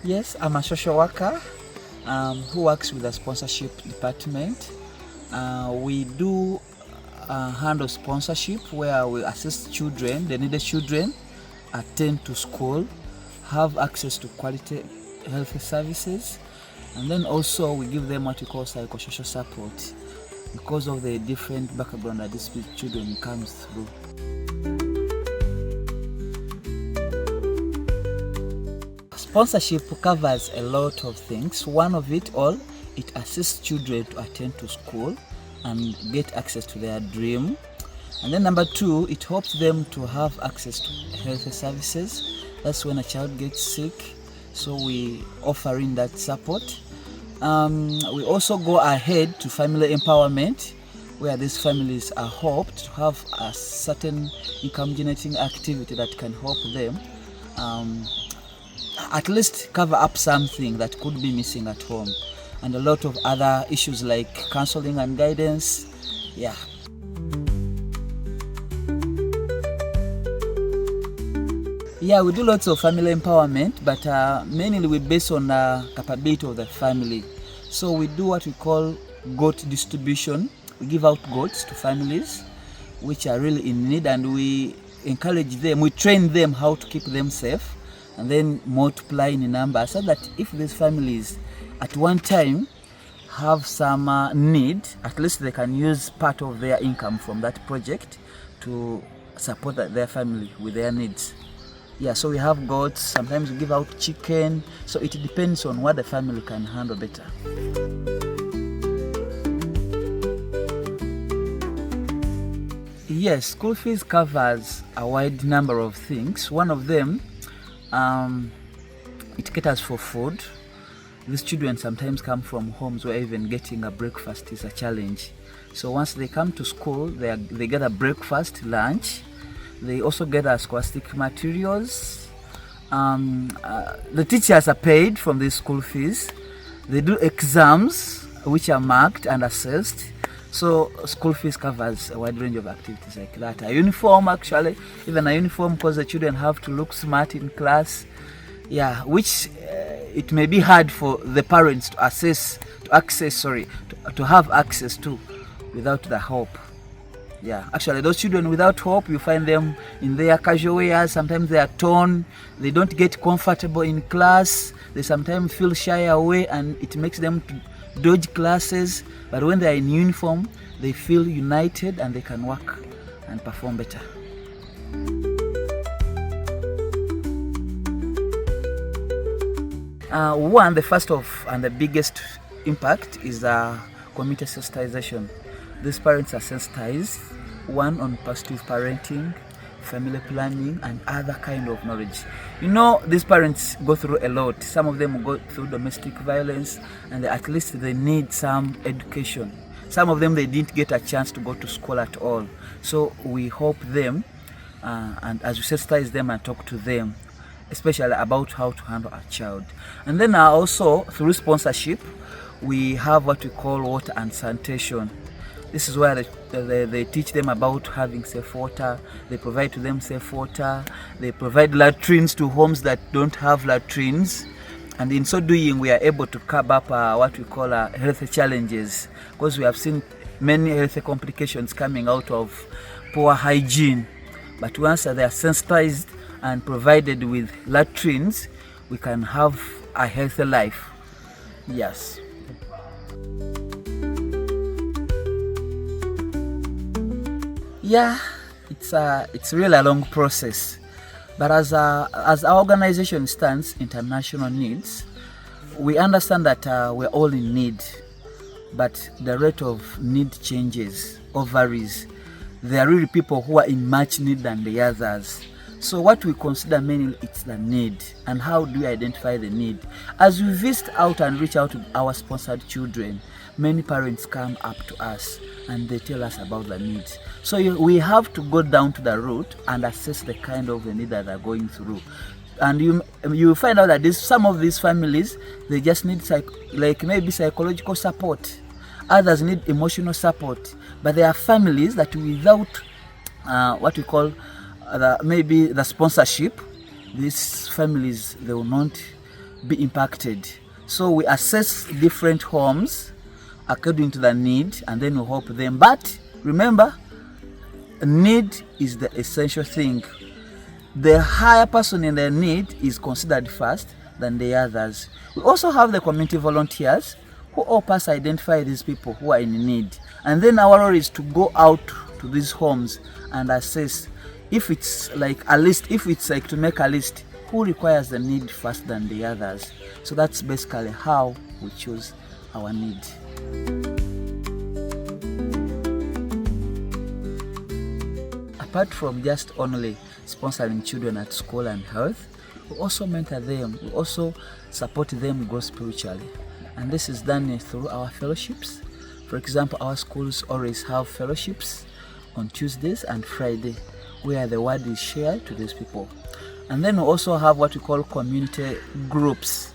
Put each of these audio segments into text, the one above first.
Yes, I'm a social worker who works with the sponsorship department. We do handle sponsorship where we assist children, the needed children, attend to school, have access to quality health services, and then also we give them what we call psychosocial support because of the different background that these children comes through. Sponsorship covers a lot of things. One of it all, it assists children to attend to school and get access to their dream. And then number two, it helps them to have access to health services. That's when a child gets sick, so we offer in that support. We also go ahead to family empowerment, where these families are hoped to have a certain income generating activity that can help them at least cover up something that could be missing at home, and a lot of other issues like counseling and guidance. Yeah. Yeah, we do lots of family empowerment, but mainly we base on the capability of the family. So we do what we call goat distribution. We give out goats to families which are really in need, and we encourage them, we train them how to keep them safe, and then multiply in number, so that if these families at one time have some need, at least they can use part of their income from that project to support their family with their needs. Yeah, so we have goats, sometimes we give out chicken, so it depends on what the family can handle better. Yes, school fees covers a wide number of things. One of them, it caters for food. These children sometimes come from homes where even getting a breakfast is a challenge. So once they come to school, they get a breakfast, lunch. They also get scholastic materials. The teachers are paid from these school fees. They do exams which are marked and assessed. So school fees covers a wide range of activities like that. A uniform, actually, even a uniform, because the children have to look smart in class. Yeah, which it may be hard for the parents to have access to without the help. Yeah, actually those children without hope, you find them in their casual wear. Sometimes they are torn, they don't get comfortable in class, they sometimes feel shy away, and it makes them to dodge classes. But when they are in uniform, they feel united and they can work and perform better. The first of and the biggest impact is community sensitization. These parents are sensitized, one, on positive parenting, family planning, and other kind of knowledge. You know, these parents go through a lot. Some of them go through domestic violence, and at least they need some education. Some of them, they didn't get a chance to go to school at all. So we help them, and as we sensitize them and talk to them, especially about how to handle a child. And then also, through sponsorship, we have what we call water and sanitation. This is where they teach them about having safe water. They provide to them safe water. They provide latrines to homes that don't have latrines. And in so doing, we are able to curb up what we call health challenges, because we have seen many health complications coming out of poor hygiene. But once they are sensitized and provided with latrines, we can have a healthy life. Yes. Yeah, it's really a long process, but as our organization stands, International Needs, we understand that we're all in need, but the rate of need changes or varies. There are really people who are in much need than the others. So what we consider mainly is the need, and how do we identify the need? As we visit out and reach out to our sponsored children, many parents come up to us and they tell us about the needs. So we have to go down to the root and assess the kind of the need that they're going through. And you find out that some of these families, they just need maybe psychological support. Others need emotional support. But there are families that without what we call maybe the sponsorship, these families, they will not be impacted. So we assess different homes according to the need, and then we help them. But remember, need is the essential thing. The higher person in the need is considered first than the others. We also have the community volunteers who help us identify these people who are in need. And then our role is to go out to these homes and assess if it's like a list, if it's like to make a list, who requires the need first than the others. So that's basically how we choose our need. Apart from just only sponsoring children at school and health, we also mentor them, we also support them grow spiritually. And this is done through our fellowships. For example, our schools always have fellowships on Tuesdays and Friday, where the word is shared to these people. And then we also have what we call community groups,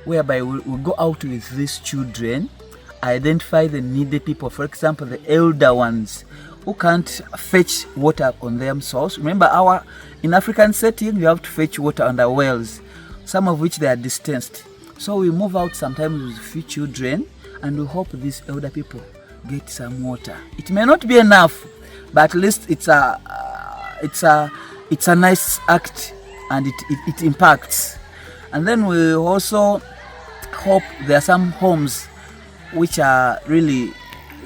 whereby we go out with these children, identify the needy people. For example, the elder ones who can't fetch water on themselves. Remember, in African setting, you have to fetch water on the wells, some of which they are distanced. So we move out sometimes with a few children, and we hope these elder people get some water. It may not be enough, but at least it's a nice act, and it impacts. And then we also hope there are some homes which are really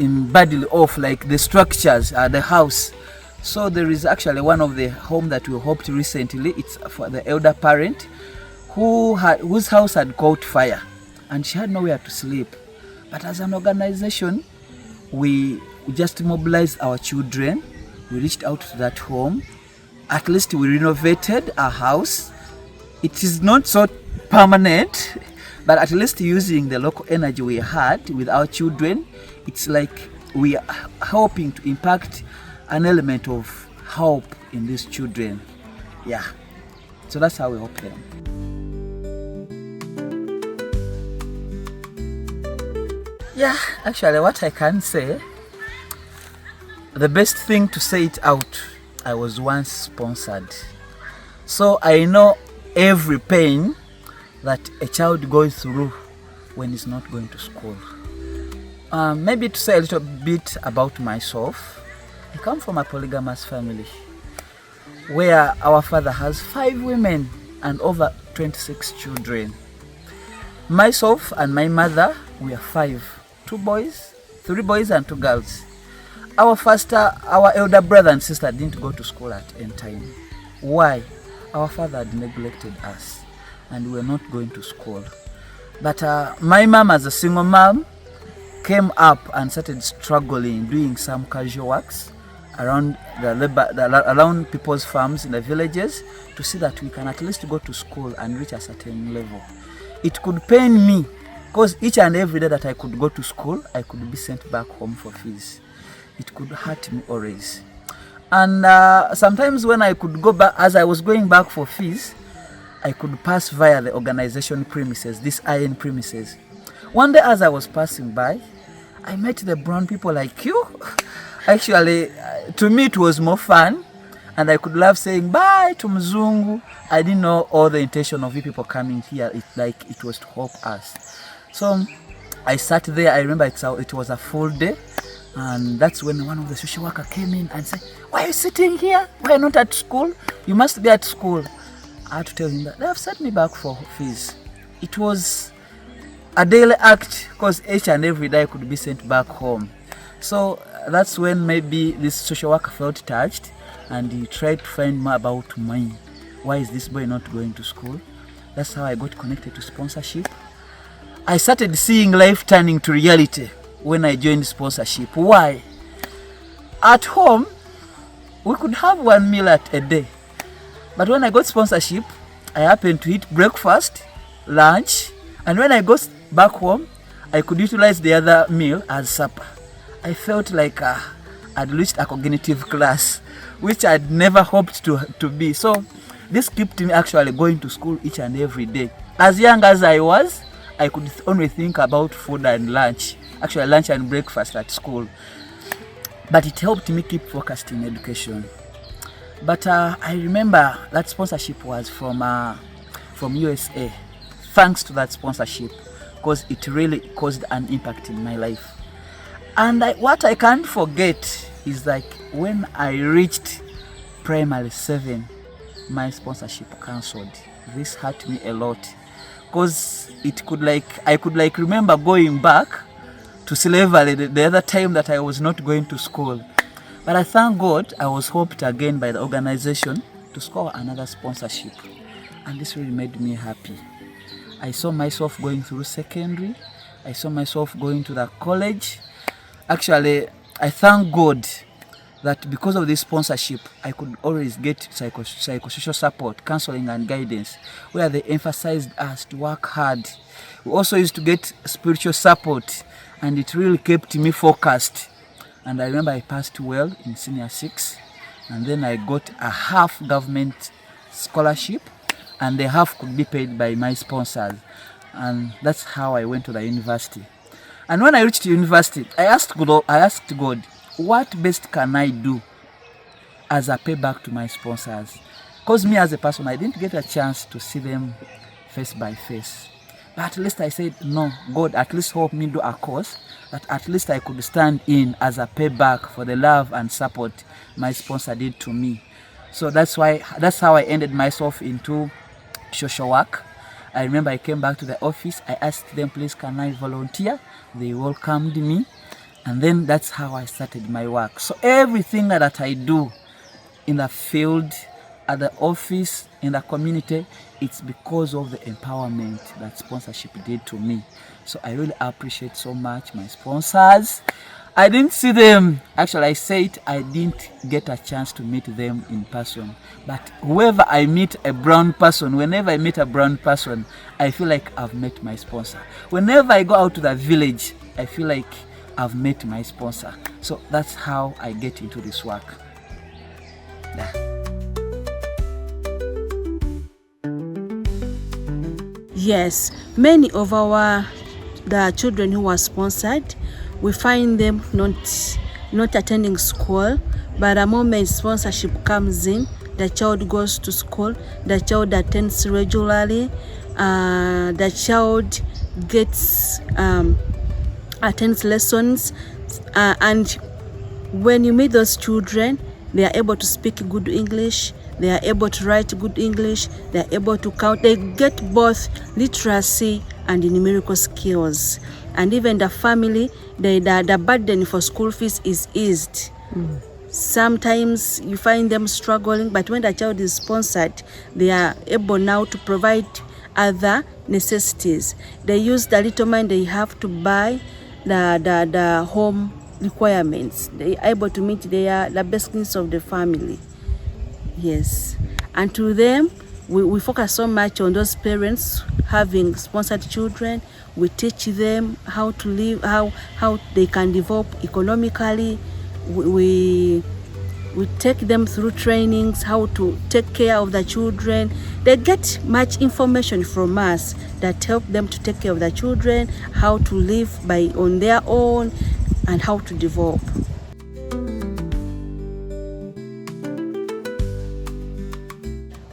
in badly off, like the structures, the house. So there is actually one of the home that we hoped recently. It's for the elder parent whose house had caught fire, and she had nowhere to sleep. But as an organization, we just mobilized our children. We reached out to that home. At least we renovated our house. It is not so permanent, but at least using the local energy we had with our children, it's like we are helping to impact an element of hope in these children. Yeah. So that's how we help them. Yeah, actually what I can say, the best thing to say it out, I was once sponsored. So I know every pain that a child goes through when he's not going to school. Maybe to say a little bit about myself, I come from a polygamous family where our father has 5 women and over 26 children. Myself and my mother, we are 5, 2 boys, 3 boys and 2 girls. Our elder brother and sister didn't go to school at any time. Why? Our father had neglected us and we were not going to school. But my mom, as a single mom, came up and started struggling, doing some casual works around around people's farms in the villages to see that we can at least go to school and reach a certain level. It could pain me because each and every day that I could go to school, I could be sent back home for fees. It could hurt me always. And sometimes when I could go back, as I was going back for fees, I could pass via the organization premises, this iron premises. One day as I was passing by, I met the brown people like you. Actually, to me it was more fun, and I could love saying bye to Mzungu. I didn't know all the intention of you people coming here. It was to help us. So I sat there. I remember it was a full day, and that's when one of the social worker came in and said, "Why are you sitting here? Why are you not at school? You must be at school." I had to tell him that they have sent me back for fees. It was a daily act because each and every day I could be sent back home. So that's when maybe this social worker felt touched and he tried to find more about me. Why is this boy not going to school? That's how I got connected to sponsorship. I started seeing life turning to reality when I joined sponsorship. Why? At home, we could have 1 meal at a day. But when I got sponsorship, I happened to eat breakfast, lunch, and when I got back home, I could utilize the other meal as supper. I felt like I'd reached a cognitive class, which I'd never hoped to be. So this kept me actually going to school each and every day. As young as I was, I could only think about food and lunch, actually lunch and breakfast at school. But it helped me keep focused in education. But I remember that sponsorship was from USA thanks to that sponsorship, because it really caused an impact in my life. And what I can't forget is like when I reached primary 7, my sponsorship cancelled. This hurt me a lot, because I could remember going back to slavery the other time that I was not going to school. But I thank God I was helped again by the organization to score another sponsorship, and this really made me happy. I saw myself going through secondary, I saw myself going to the college. Actually, I thank God that because of this sponsorship, I could always get psychosocial support, counseling and guidance, where they emphasized us to work hard. We also used to get spiritual support, and it really kept me focused. And I remember I passed well in senior 6, and then I got a half government scholarship, and the half could be paid by my sponsors. And that's how I went to the university. And when I reached university, I asked God, what best can I do as a payback to my sponsors? Because me as a person, I didn't get a chance to see them face by face. But at least I said, no, God, at least help me do a course that at least I could stand in as a payback for the love and support my sponsor did to me. So that's how I ended myself into social work. I remember I came back to the office. I asked them, please, can I volunteer? They welcomed me. And then that's how I started my work. So everything that I do in the field, at the office, in the community, it's because of the empowerment that sponsorship did to me. So I really appreciate so much my sponsors. I didn't see them. Actually, I said I didn't get a chance to meet them in person. But whenever I meet a brown person, I feel like I've met my sponsor. Whenever I go out to the village, I feel like I've met my sponsor. So that's how I get into this work. Yeah. Yes, many of the children who are sponsored, we find them not attending school, but the moment sponsorship comes in, the child goes to school, the child attends regularly, the child attends lessons, and when you meet those children, they are able to speak good English, they are able to write good English, they are able to count, they get both literacy and numerical skills. And even the family, the burden for school fees is eased. Sometimes you find them struggling, but when the child is sponsored, they are able now to provide other necessities. They use the little money they have to buy the home requirements. They are able to meet the basic needs of the family. Yes, and to them, we focus so much on those parents having sponsored children. We teach them how to live, how they can develop economically. We take them through trainings, how to take care of the children. They get much information from us that help them to take care of the children, how to live on their own, and how to develop.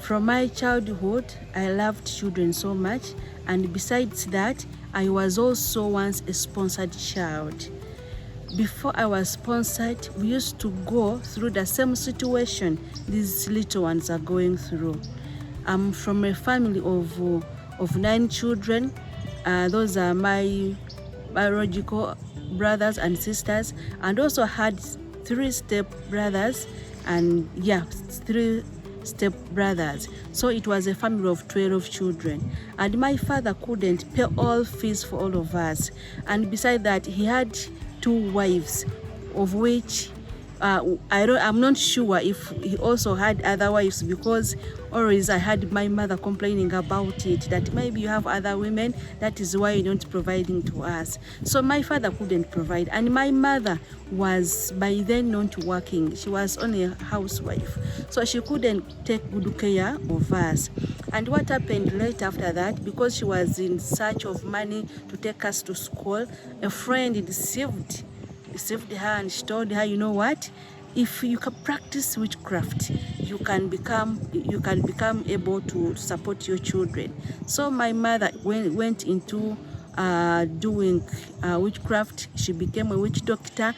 From my childhood, I loved children so much, and besides that, I was also once a sponsored child. Before I was sponsored, we used to go through the same situation these little ones are going through. I'm from a family of 9 children. Those are my biological brothers and sisters, and also had 3 step brothers and 3 step brothers. So it was a family of 12 children, and my father couldn't pay all fees for all of us. And beside that, he had 2 wives, of which I'm not sure if he also had other wives, because always I had my mother complaining about it, that maybe you have other women, that is why you're not providing to us. So my father couldn't provide, and my mother was by then not working. She was only a housewife, so she couldn't take good care of us. And what happened later after that, because she was in search of money to take us to school, a friend deceived her, and she told her, you know what, if you can practice witchcraft, you can become able to support your children. So my mother went into doing witchcraft. She became a witch doctor,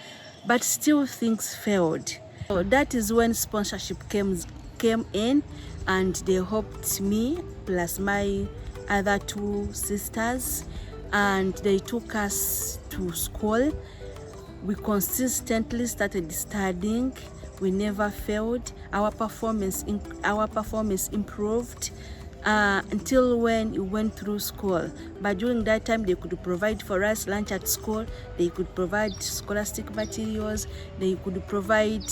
but still things failed. So that is when sponsorship came in, and they helped me plus my other two sisters, and they took us to school. We consistently started studying. We never failed. Our performance improved until when we went through school. But during that time, they could provide for us lunch at school. They could provide scholastic materials. They could provide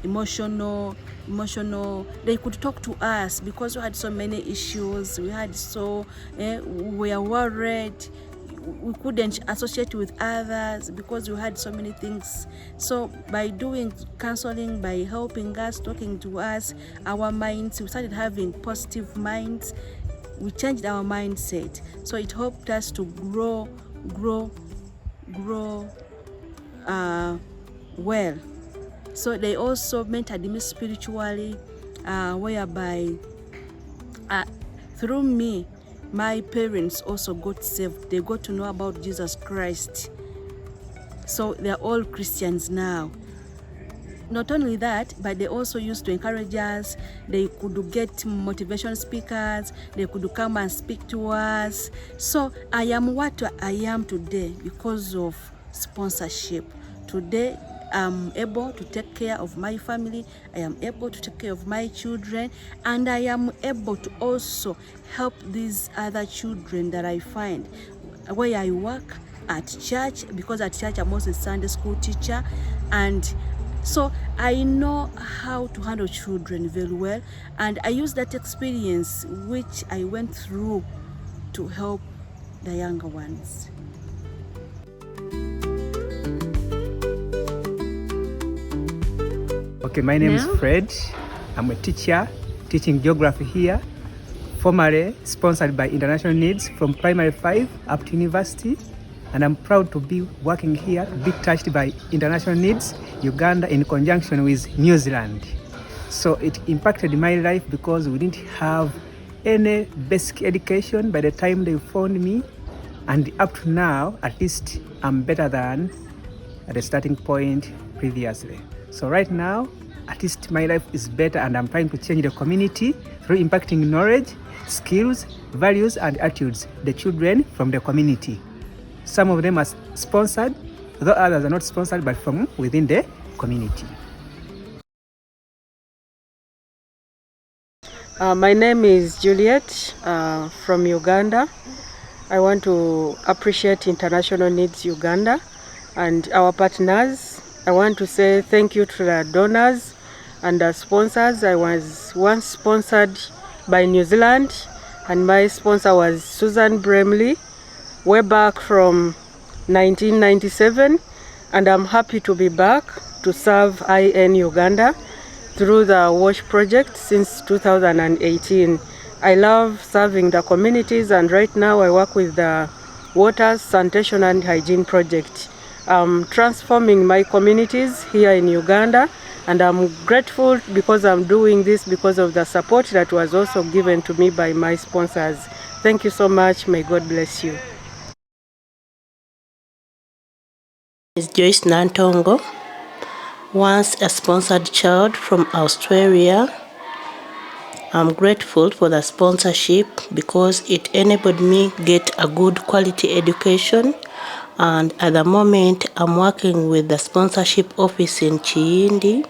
emotional. They could talk to us because we had so many issues. We were worried. We couldn't associate with others because we had so many things. So by doing counseling, by helping us, talking to us, our minds, we started having positive minds. We changed our mindset. So it helped us to grow well. So they also mentored me spiritually, whereby through me, my parents also got saved. They got to know about Jesus Christ. So they're all Christians now. Not only that, but they also used to encourage us. They could get motivation speakers. They could come and speak to us. So I am what I am today because of sponsorship. Today, I'm able to take care of my family. I am able to take care of my children, and I am able to also help these other children that I find where I work at church, because at church I'm also a Sunday school teacher, and so I know how to handle children very well, and I use that experience which I went through to help the younger ones. Okay, my name is Fred. I'm a teacher teaching geography here, formerly sponsored by International Needs from primary 5 up to university. And I'm proud to be working here, be touched by International Needs Uganda in conjunction with New Zealand. So it impacted my life because we didn't have any basic education by the time they found me. And up to now, at least I'm better than at the starting point previously. So right now, at least my life is better, and I'm trying to change the community through impacting knowledge, skills, values, and attitudes, the children from the community. Some of them are sponsored, though others are not sponsored, but from within the community. My name is Juliet from Uganda. I want to appreciate International Needs Uganda and our partners. I want to say thank you to the donors and the sponsors. I was once sponsored by New Zealand, and my sponsor was Susan Bramley, way back from 1997, and I'm happy to be back to serve IN Uganda through the WASH project since 2018. I love serving the communities, and right now I work with the Water, Sanitation and Hygiene project. I'm transforming my communities here in Uganda, and I'm grateful because I'm doing this because of the support that was also given to me by my sponsors. Thank you so much. May God bless you. Is Joyce Nantongo, once a sponsored child from Australia. I'm grateful for the sponsorship because it enabled me get a good quality education, and at the moment I'm working with the sponsorship office in Chiindi.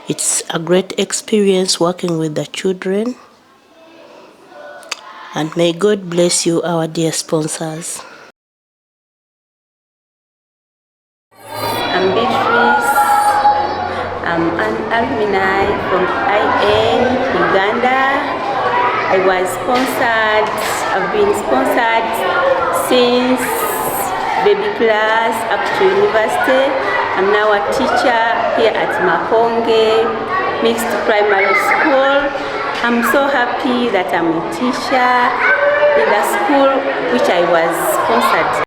It's a great experience working with the children, and may God bless you, our dear sponsors. I'm Beatrice. I'm an alumni from IN Uganda. I was sponsored, I've been sponsored since baby class up to university. I'm now a teacher here at Makonge Mixed Primary School. I'm so happy that I'm a teacher in the school which I was sponsored.